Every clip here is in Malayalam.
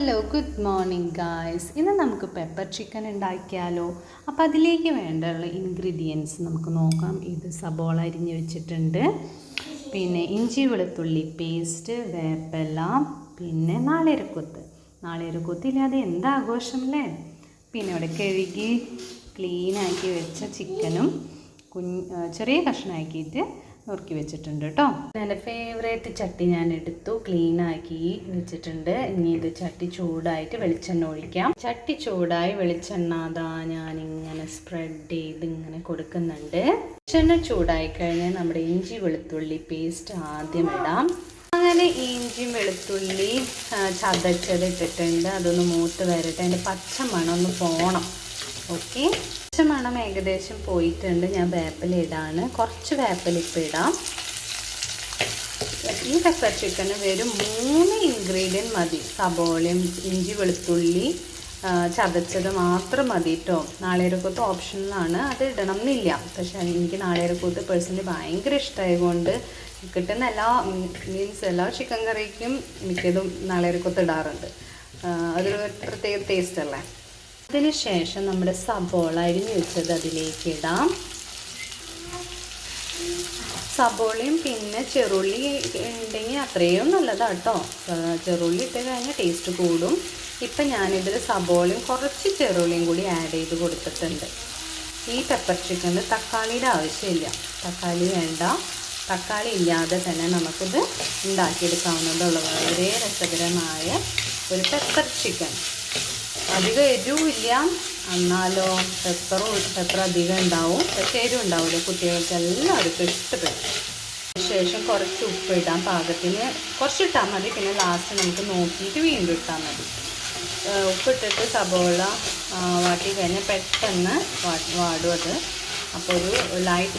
Hello good morning guys. ഇന്ന് നമുക്ക് പെപ്പർ ചിക്കൻ ഉണ്ടാക്കിയാലോ? അപ്പോൾ അതിലേക്ക് വേണ്ടുള്ള ഇൻഗ്രീഡിയൻസ് നമുക്ക് നോക്കാം. ഇത് സബോള അരിഞ്ഞ് വെച്ചിട്ടുണ്ട്, പിന്നെ ഇഞ്ചി വെളുത്തുള്ളി പേസ്റ്റ്, വേപ്പില, പിന്നെ നാളികേരക്കൊത്ത് ഇല്ലാതെ എന്താ ആഘോഷം അല്ലേ. പിന്നെ ഇവിടെ കഴുകി ക്ലീനാക്കി വെച്ച ചിക്കനും ചെറിയ കഷ്ണമാക്കിയിട്ട് നുറുക്കി വെച്ചിട്ടുണ്ട് കേട്ടോ. എൻ്റെ ഫേവറേറ്റ് ചട്ടി ഞാൻ എടുത്തു, ക്ലീനാക്കി വെച്ചിട്ടുണ്ട്. ഇനി ഇത് ചട്ടി ചൂടായിട്ട് വെളിച്ചെണ്ണ ഒഴിക്കാം. ചട്ടി ചൂടായി വെളിച്ചെണ്ണ അതാ ഞാനിങ്ങനെ സ്പ്രെഡ് ചെയ്ത് ഇങ്ങനെ കൊടുക്കുന്നുണ്ട്. വെളിച്ചെണ്ണ ചൂടായി കഴിഞ്ഞാൽ നമ്മുടെ ഇഞ്ചി വെളുത്തുള്ളി പേസ്റ്റ് ആദ്യം ഇടാം. അങ്ങനെ ഇഞ്ചിയും വെളുത്തുള്ളി ചതച്ചത് ഇട്ടിട്ടുണ്ട്. അതൊന്ന് മൂത്ത് വരട്ടെ, അതിൻ്റെ പച്ച മണം ഒന്ന് പോകണം. ഓക്കെ, മണം ഏകദേശം പോയിട്ടുണ്ട്. ഞാൻ വേപ്പില ഇടാണ്, കുറച്ച് വേപ്പില ഇപ്പം ഇടാം. ഈ പെപ്പർ ചിക്കന് വെറും 3 ഇൻഗ്രീഡിയൻറ്റ് മതി. സബോളയും ഇഞ്ചി വെളുത്തുള്ളി ചതച്ചത് മാത്രം മതി കേട്ടോ. നാളികേരക്കൊത്ത് ഓപ്ഷനിലാണ്, അത് ഇടണം എന്നില്ല. പക്ഷേ എനിക്ക് നാളികേരക്കൊത്ത് പേഴ്സണലി ഭയങ്കര ഇഷ്ടമായതുകൊണ്ട് കിട്ടുന്ന എല്ലാ ചിക്കൻ കറിക്കും മിക്കതും നാളികേരക്കൊത്ത് ഇടാറുണ്ട്. അതൊരു പ്രത്യേക ടേസ്റ്റ് അല്ലേ. അതിന് ശേഷം നമ്മുടെ സബോള അരിഞ്ഞ് വെച്ചത് അതിലേക്ക് ഇടാം. സബോളയും പിന്നെ ചെറുള്ളി ഉണ്ടെങ്കിൽ അത്രയും നല്ലതാണ് കേട്ടോ. ചെറുള്ളി ഇട്ട് കഴിഞ്ഞാൽ ടേസ്റ്റ് കൂടും. ഇപ്പം ഞാനിതിൽ സബോളയും കുറച്ച് ചെറുള്ളിയും കൂടി ആഡ് ചെയ്ത് കൊടുത്തിട്ടുണ്ട്. ഈ പെപ്പർ ചിക്കനിൽ തക്കാളിയുടെ ആവശ്യമില്ല, തക്കാളി വേണ്ട. തക്കാളി ഇല്ലാതെ തന്നെ നമുക്കിത് ഉണ്ടാക്കിയെടുക്കാവുന്നതുള്ള വളരെ രസകരമായ ഒരു പെപ്പർ ചിക്കൻ. അധികം എരിവില്ല, എന്നാലോ പെപ്പർ അധികം ഉണ്ടാവും, പക്ഷേ എരിവ് ഉണ്ടാവില്ല. കുട്ടികൾക്ക് എല്ലാവർക്കും ഇഷ്ടപ്പെടും. ശേഷം കുറച്ച് ഉപ്പ് ഇടാം, പാകത്തിന് കുറച്ചിട്ടാൽ മതി. പിന്നെ ലാസ്റ്റ് നമുക്ക് നോക്കിയിട്ട് വീണ്ടും ഇട്ടാൽ മതി. ഉപ്പിട്ടിട്ട് സബോള വാട്ടി കഴിഞ്ഞാൽ പെട്ടെന്ന് വാടും അത്. അപ്പോൾ ഒരു ലൈറ്റ്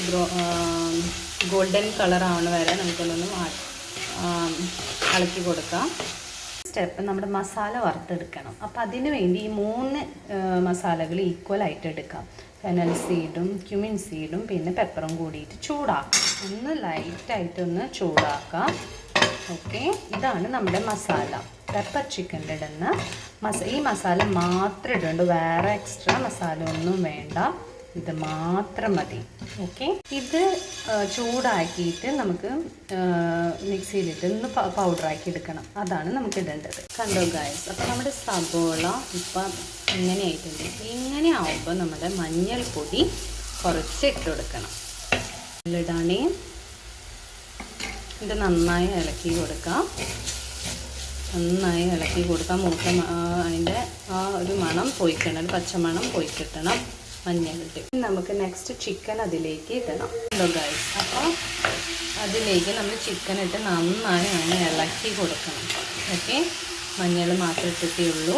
ഗോൾഡൻ കളറാവണ വരെ നമുക്കൊന്ന് ഇളക്കി കൊടുക്കാം. സ്റ്റെപ്പ് നമ്മുടെ മസാല വറുത്തെടുക്കണം. അപ്പോൾ അതിന് വേണ്ടി ഈ 3 മസാലകൾ ഈക്വലായിട്ട് എടുക്കാം. ഫെനൽ സീഡും ക്യുമിൻ സീഡും പിന്നെ പെപ്പറും കൂടിയിട്ട് ചൂടാക്കാം. ഒന്ന് ലൈറ്റായിട്ടൊന്ന് ചൂടാക്കാം. ഓക്കെ, ഇതാണ് നമ്മുടെ മസാല. പെപ്പർ ചിക്കൻ്റെ ഇടുന്ന ഈ മസാല മാത്രം ഇടുന്നുണ്ട്, വേറെ എക്സ്ട്രാ മസാല ഒന്നും വേണ്ട, ഇത് മാത്രം മതി. ഓക്കെ, ഇത് ചൂടാക്കിയിട്ട് നമുക്ക് മിക്സിയിലിട്ട് ഒന്ന് പൗഡറാക്കി എടുക്കണം. അതാണ് നമുക്ക് ഇടേണ്ടത്. കണ്ടോ ഗായ്സ്, അപ്പോൾ നമ്മുടെ സബോള ഇപ്പം ഇങ്ങനെ ആയിട്ടുണ്ട്. ഇങ്ങനെ ആവുമ്പോൾ നമ്മുടെ മഞ്ഞൾപ്പൊടി കുറച്ച് ഇട്ട് കൊടുക്കണം. ഇടാണേ, ഇത് നന്നായി ഇളക്കി കൊടുക്കാം. അതിൻ്റെ ആ ഒരു മണം പോയി കിട്ടണം, പച്ചമണം പോയി കിട്ടണം മഞ്ഞളിട്ട്. നമുക്ക് നെക്സ്റ്റ് ചിക്കൻ അതിലേക്ക് ഇടണം. ഹലോ ഗൈസ്, അപ്പോൾ അതിലേക്ക് നമ്മൾ ചിക്കൻ ഇട്ട് നന്നായി ഇളക്കി കൊടുക്കണം. ഓക്കെ, മഞ്ഞൾ മാത്രം ഇട്ടിട്ടേ ഉള്ളൂ.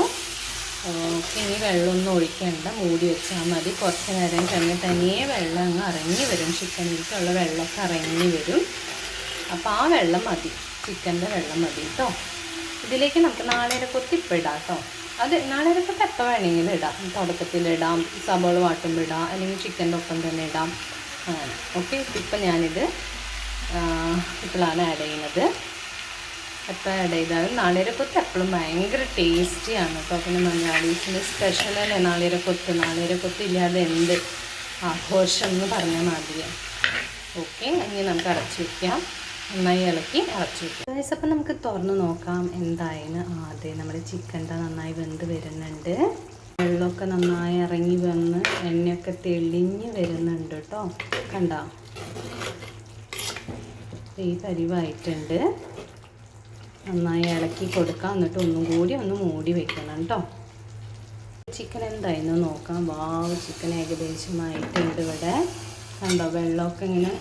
ഓക്കെ, ഇനി വെള്ളമൊന്നും ഒഴിക്കേണ്ട, മൂടി വെച്ചാൽ മതി. കുറച്ച് നേരം കഴിഞ്ഞ് തനിയെ വെള്ളം അങ്ങ് ഇറങ്ങി വരും, ചിക്കനിലേക്കുള്ള വെള്ളമൊക്കെ ഇറങ്ങി വരും. അപ്പോൾ ആ വെള്ളം മതി, ചിക്കൻ്റെ വെള്ളം മതി കേട്ടോ. ഇതിലേക്ക് നമുക്ക് നാളികേരക്കൊത്ത് ഇപ്പം ഇടാം കേട്ടോ. അത് നാളികേരക്കൊത്ത് എപ്പോൾ വേണമെങ്കിലും ഇടാം, തുടക്കത്തിലിടാം, സബോള വാട്ടുമ്പോൾ ഇടാം, അല്ലെങ്കിൽ ചിക്കൻ്റെ ഒപ്പം തന്നെ ഇടാം, അങ്ങനെ. ഓക്കെ, ഇപ്പം ഞാനിത് ഇപ്പോഴാണ് ആഡ് ചെയ്യുന്നത്. എപ്പോൾ ആഡ് ചെയ്താലും നാളികേരക്കൊത്ത് എപ്പോഴും ഭയങ്കര ടേസ്റ്റിയാണ് കേട്ടോ. പിന്നെ മലയാളീസിന് സ്പെഷ്യലല്ലേ നാളികേരക്കൊത്ത് ഇല്ലാതെ എന്ത് ആഘോഷം എന്ന് പറഞ്ഞാൽ മാതിരിയാണ്. ഓക്കെ, ഇനി നമുക്ക് അടച്ചു വയ്ക്കാം. നന്നായി ഇളക്കി അടച്ചു വയ്ക്കും. അപ്പം നമുക്ക് തുറന്ന് നോക്കാം എന്തായാലും. ആദ്യം നമ്മുടെ ചിക്കൻ്റെ നന്നായി വെന്ത് വരുന്നുണ്ട്, വെള്ളമൊക്കെ നന്നായി ഇറങ്ങി വന്ന് എണ്ണയൊക്കെ തെളിഞ്ഞ് വരുന്നുണ്ട് കേട്ടോ. കണ്ടോ, ഈ പരിവായിട്ടുണ്ട്. നന്നായി ഇളക്കി കൊടുക്കാം, എന്നിട്ട് ഒന്നും കൂടി ഒന്ന് മൂടി വെക്കണം കേട്ടോ. ചിക്കൻ എന്തായിരുന്നു നോക്കാം. വാവ്, ചിക്കൻ ഏകദേശമായിട്ടുണ്ട്. ഇവിടെ കണ്ടോ, വെള്ളമൊക്കെ ഇങ്ങനെ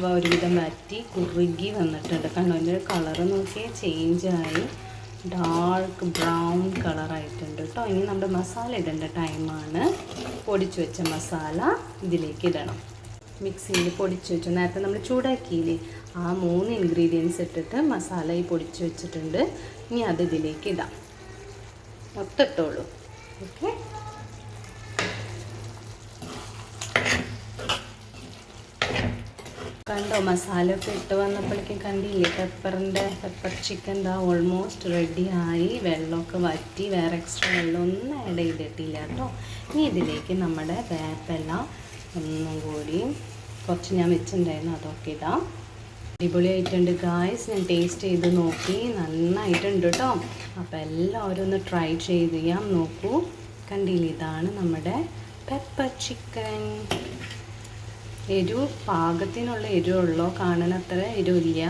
ഒരുവിധം വറ്റി കുറുകി വന്നിട്ടുണ്ട്. കണ്ടോ, അതിൻ്റെ കളറ് നോക്കിയാൽ ചേഞ്ചായി ഡാർക്ക് ബ്രൗൺ കളറായിട്ടുണ്ട് കേട്ടോ. ഇനി നമ്മുടെ മസാല ഇടേണ്ട ടൈമാണ്. പൊടിച്ചു വെച്ച മസാല ഇതിലേക്ക് ഇടണം. മിക്സിയിൽ പൊടിച്ചു വെച്ചു, നേരത്തെ നമ്മൾ ചൂടാക്കിയില്ലേ, ആ 3 ഇൻഗ്രീഡിയൻസ് ഇട്ടിട്ട് മസാല ഈ പൊടിച്ചു വെച്ചിട്ടുണ്ട്. ഇനി അത് ഇതിലേക്ക് ഇടാം, മൊത്തത്തോളൂ. ഓക്കെ, കണ്ടോ മസാല ഒക്കെ ഇട്ട് വന്നപ്പോഴേക്കും കണ്ടില്ലേ പെപ്പർ ചിക്കൻ ദാ ഓൾമോസ്റ്റ് റെഡി ആയി. വെള്ളമൊക്കെ വറ്റി, വേറെ എക്സ്ട്രാ വെള്ളമൊന്നും ആഡ് ചെയ്തിട്ടില്ല കേട്ടോ. ഇനി ഇതിലേക്ക് നമ്മുടെ വേപ്പില ഒന്നും കൂടി കുറച്ച് ഞാൻ വെച്ചിട്ടുണ്ടായിരുന്നു, അതൊക്കെ ഇടാം. അടിപൊളിയായിട്ടുണ്ട് ഗായ്സ്. ഞാൻ ടേസ്റ്റ് ചെയ്ത് നോക്കി, നന്നായിട്ടുണ്ട് കേട്ടോ. അപ്പോൾ എല്ലാവരും ഒന്ന് ട്രൈ ചെയ്ത് ചെയ്യാം. നോക്കൂ, കണ്ടില്ലേ, ഇതാണ് നമ്മുടെ പെപ്പർ ചിക്കൻ. എരിവ് പാകത്തിനുള്ള എരിവുള്ളൂ, കാണാൻ അത്ര എരിവില്ല.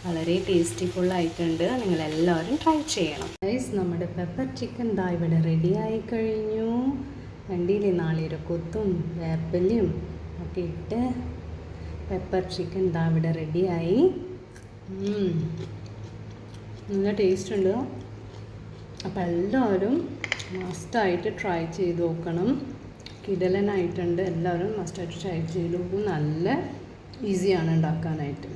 വളരെ ടേസ്റ്റിഫുള്ളായിട്ടുണ്ട്. നിങ്ങളെല്ലാവരും ട്രൈ ചെയ്യണം ഗൈസ്. നമ്മുടെ പെപ്പർ ചിക്കൻ ദാ ഇവിടെ റെഡി ആയി കഴിഞ്ഞു. കണ്ടില്ലേ, നാളികേരക്കൊത്തും വേപ്പിലയും ഒക്കെ ഇട്ട് പെപ്പർ ചിക്കൻ ദാ ഇവിടെ റെഡിയായി. നല്ല ടേസ്റ്റ് ഉണ്ട്. അപ്പോൾ എല്ലാവരും മസ്റ്റായിട്ട് ട്രൈ ചെയ്ത് നോക്കണം. കിടലനായിട്ടുണ്ട്. എല്ലാവരും മസ്റ്റായിട്ട് ട്രൈ ചെയ്ത് നോക്കും. നല്ല ഈസിയാണ് ഉണ്ടാക്കാനായിട്ട്.